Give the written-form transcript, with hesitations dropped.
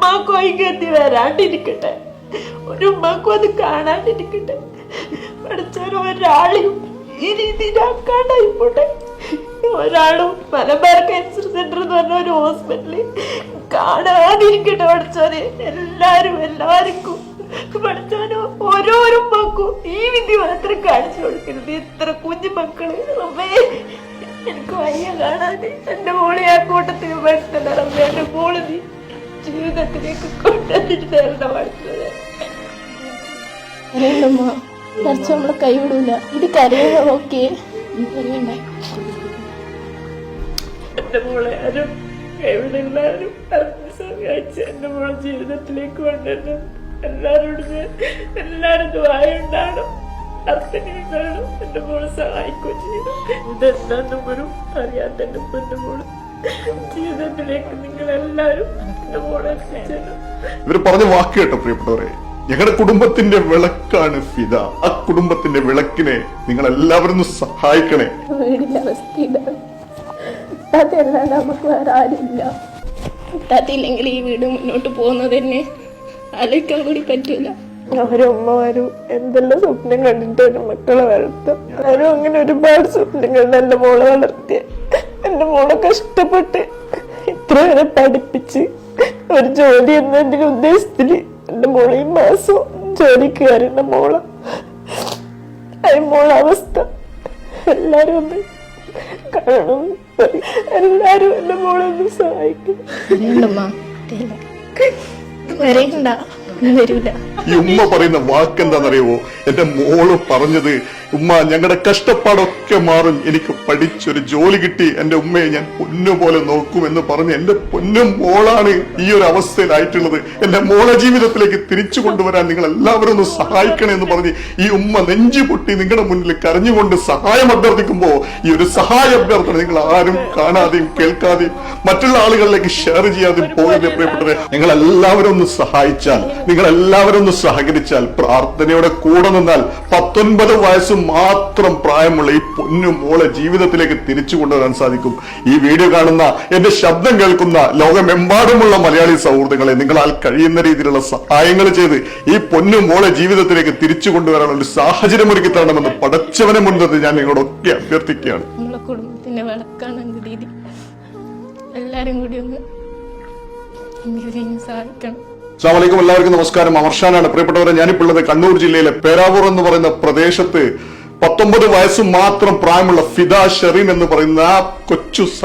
ഉമ്മാക്കും ഐകത്തി വരാണ്ടിരിക്കട്ടെ, ഒരു ഉമ്മാക്കും അത് കാണാണ്ടിരിക്കട്ടെ. പഠിച്ചാലും ഒരാളെയും ഈ രീതിയിലാക്കാണ്ടായിപ്പോട്ടെ. ഒരാളും മലബാർ ക്യാൻസർ സെന്റർ എന്ന് പറഞ്ഞ ഒരു ഹോസ്പിറ്റലിൽ കാണാതിരിക്കട്ടെ പഠിച്ചോനെ. എല്ലാവർക്കും പഠിച്ചോനോ ഓരോരോ മക്കും ഈ വിധി മാത്രം കാണിച്ചു കൊടുക്കരുത്. ഇത്ര കുഞ്ഞു മക്കള് റബ്ബേ, എനിക്ക് വയ്യ കാണാതെ. എന്റെ മോളെ ആ കൂട്ടത്തിന് പെടുത്തല്ല റബ്ബേ. എന്റെ മോള് നീ ജീവിതത്തിലേക്ക് കൊണ്ടുവന്നിട്ട് തരണം പഠിച്ചത്. നമ്മളെ കൈവിടൂല. ഇത് കരയുക. ഓക്കെ, എന്റെ മോളെ ആരും കൈവിടെല്ലാരും അറിഞ്ഞ് സഹായിച്ച് എന്റെ മോളെ ജീവിതത്തിലേക്ക് കൊണ്ടുവരണം. എല്ലാരും ദുആയുണ്ടാകണം, പ്രാർത്ഥനയുണ്ടാകണം. എന്റെ മോളെ സഹായിക്കുകയും ചെയ്യണം. ഇതെന്താന്നും ഒരു അറിയാത്ത എന്റെ പൊന്നു മോള് ജീവിതത്തിലേക്ക് നിങ്ങൾ എല്ലാരും എന്റെ മോളെ എത്തിച്ചേരണം. ഇവര് പറഞ്ഞ വാക്ക് കേട്ടോ പ്രിയപ്പെട്ടവരെ, ഞങ്ങളുടെ കുടുംബത്തിന്റെ വിളക്കാണ് ഫിദ. ആ കുടുംബത്തിന്റെ വിളക്കിനെ നിങ്ങൾ എല്ലാവരും സഹായിക്കണേ. വീടിന്റെ അവസ്ഥ ഇതാണ്. ഇത്താത്തയല്ലാണ്ട് നമുക്ക് വേറെ ആരുമില്ല. ഇത്താത്തയില്ലെങ്കിൽ ഈ വീട് മുന്നോട്ട് പോകുന്നത് തന്നെ ആലോചിക്കാൻ കൂടി പറ്റൂല. അവരുമ്മമാരും എന്തെല്ലാം സ്വപ്നം കണ്ടിട്ട് ഒരു മക്കളെ വളർത്തും. ആരും അങ്ങനെ ഒരുപാട് സ്വപ്നം കണ്ട് എന്റെ മോളെ വളർത്തിയ. എന്റെ മോളെ കഷ്ടപ്പെട്ട് ഇത്ര വരെ പഠിപ്പിച്ച് ഒരു ജോലി എന്നതിന്റെ ഉദ്ദേശത്തില് എന്റെ മോളെ ഈ മാസം ജോലിക്ക് കയറുന്ന മോളെ മോളെ അവസ്ഥ എല്ലാരും ഒന്ന് കാണണം. എല്ലാരും എന്റെ മോളെ ഒന്ന് സഹായിക്കും. വരൂല. ഈ ഉമ്മ പറയുന്ന വാക്കെന്താണെന്നറിയുമോ? എന്റെ മോള് പറഞ്ഞത്, ഉമ്മ ഞങ്ങളുടെ കഷ്ടപ്പാടൊക്കെ മാറും, എനിക്ക് പഠിച്ചൊരു ജോലി കിട്ടി, എന്റെ ഉമ്മയെ ഞാൻ പൊന്നുപോലെ നോക്കുമെന്ന് പറഞ്ഞ് എന്റെ പൊന്നും മോളാണ് ഈ ഒരു അവസ്ഥയിലായിട്ടുള്ളത്. എന്റെ മോളെ ജീവിതത്തിലേക്ക് തിരിച്ചു കൊണ്ടുവരാൻ നിങ്ങൾ എല്ലാവരും ഒന്ന് സഹായിക്കണേ എന്ന് പറഞ്ഞ് ഈ ഉമ്മ നെഞ്ചു പൊട്ടി നിങ്ങളുടെ മുന്നിൽ കരഞ്ഞുകൊണ്ട് സഹായം അഭ്യർത്ഥിക്കുമ്പോ ഈ ഒരു സഹായ അഭ്യർത്ഥന നിങ്ങൾ ആരും കാണാതെയും കേൾക്കാതെയും മറ്റുള്ള ആളുകളിലേക്ക് ഷെയർ ചെയ്യാതെയും പോകരുത് പ്രിയപ്പെട്ടവരെ. നിങ്ങൾ എല്ലാവരും ഒന്ന് സഹായിച്ചാൽ, നിങ്ങൾ എല്ലാവരും ഒന്ന് സഹകരിച്ചാൽ, പ്രാർത്ഥനയോടെ കൂടെ നിന്നാൽ 19 വയസ്സ് മാത്രം പ്രായമുള്ള ഈ പൊന്നു മോളെ ജീവിതത്തിലേക്ക് തിരിച്ചു കൊണ്ടുവരാൻ സാധിക്കും. ഈ വീഡിയോ കാണുന്ന, എന്റെ ശബ്ദം കേൾക്കുന്ന ലോകമെമ്പാടുമുള്ള മലയാളി സൗഹൃദങ്ങളെ നിങ്ങളാൽ കഴിയുന്ന രീതിയിലുള്ള സഹായങ്ങൾ ചെയ്ത് ഈ പൊന്നു മോളെ ജീവിതത്തിലേക്ക് തിരിച്ചു കൊണ്ടുവരാനുള്ള ഒരു സാഹചര്യം ഒരുക്കി തരണമെന്ന് പടച്ചവനെ മുൻനിർത്തി ഞാൻ നിങ്ങളോടൊക്കെ അഭ്യർത്ഥിക്കുകയാണ്. നമ്മളെ കുടുംബത്തിന്റെ വിളക്കാണ് എന്റെ രീതി. എല്ലാരും കൂടി ഒന്ന് സഹായിക്കണം. അസ്സലാമു അലൈക്കും, എല്ലാവർക്കും നമസ്കാരം. അമർഷാനാണ് പ്രിയപ്പെട്ടവരെ. ഞാനിപ്പോൾ ഉള്ളത് കണ്ണൂർ ജില്ലയിലെ പേരാവൂർ എന്ന് പറയുന്ന പ്രദേശത്ത് 19 വയസ്സ് മാത്രം പ്രായമുള്ള ഫിദ ഷെറീൻ എന്ന് പറയുന്ന ആ കൊച്ചു